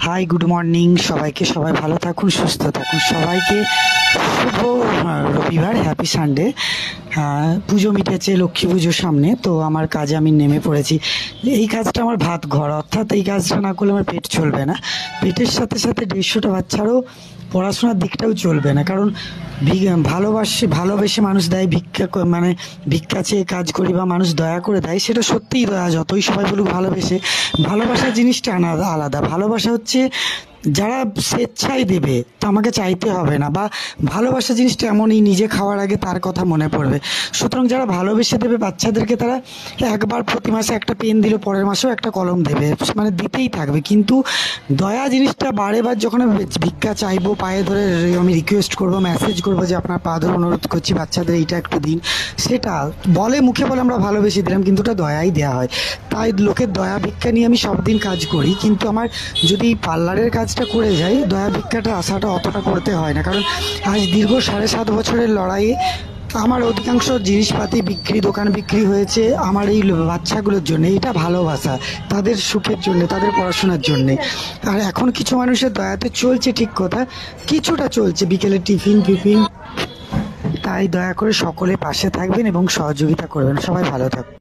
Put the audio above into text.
High, good morning সবাইকে। সবাই ভালো থাকুন, সুস্থ থাকুন। সবাইকে শুভ রবিবার, হ্যাপি সানডে। পুজো মিটেছে, লক্ষ্মী পুজোর সামনে, তো আমার কাজে আমি নেমে পড়েছি। এই কাজটা আমার ভাত ঘর, অর্থাৎ এই কাজটা না করলে আমার পেট চলবে না। পেটের সাথে সাথে 150টা বাচ্চারও পড়াশোনার দিকটাও চলবে না। কারণ ভালোবেসে মানুষ দেয় ভিক্ষা, মানে ভিক্ষা চেয়ে কাজ করি বা মানুষ দয়া করে দেয়, সেটা সত্যিই দয়া। যতই সবাই বলুক ভালোবেসে, ভালোবাসার জিনিসটা আলাদা। ভালোবাসা হচ্ছে যারা স্বেচ্ছায় দেবে, তো আমাকে চাইতে হবে না। বা ভালোবাসা জিনিসটা এমনই, নিজে খাওয়ার আগে তার কথা মনে পড়বে। সুতরাং যারা ভালোবেসে দেবে বাচ্চাদেরকে, তারা একবার প্রতি মাসে একটা পেন দিল, পরের মাসেও একটা কলম দেবে, মানে দিতেই থাকবে। কিন্তু দয়া জিনিসটা বারে বার যখন আমি ভিক্ষা চাইবো, পায়ে ধরে আমি রিকোয়েস্ট করবো, মেসেজ করবো যে আপনার পা ধরে অনুরোধ করছি বাচ্চাদের এইটা একটু দিন, সেটা মুখে বলে আমরা ভালোবেসে দিলাম, কিন্তু ওটা দয়াই দেওয়া হয়। তাই লোকের দয়া ভিক্ষা নিয়ে আমি সব দিন কাজ করি, কিন্তু আমার যদি পার্লারের কাজটা করে যাই, দয়া ভিক্ষাটা আশাটা অতটা করতে হয় না। কারণ আজ দীর্ঘ 7.5 বছরের লড়াইয়ে আমার অধিকাংশ জিনিসপাতি দোকান বিক্রি হয়েছে আমার এই বাচ্চাগুলোর জন্য। এটা ভালোবাসা, তাদের সুখের জন্য, তাদের পড়াশোনার জন্যে। আর এখন কিছু মানুষের দয়াতে চলছে, ঠিক কথা, কিছুটা চলছে, বিকেলে টিফিন ফিফিন। তাই দয়া করে সকলে পাশে থাকবেন এবং সহযোগিতা করবেন। সবাই ভালো থাকবেন।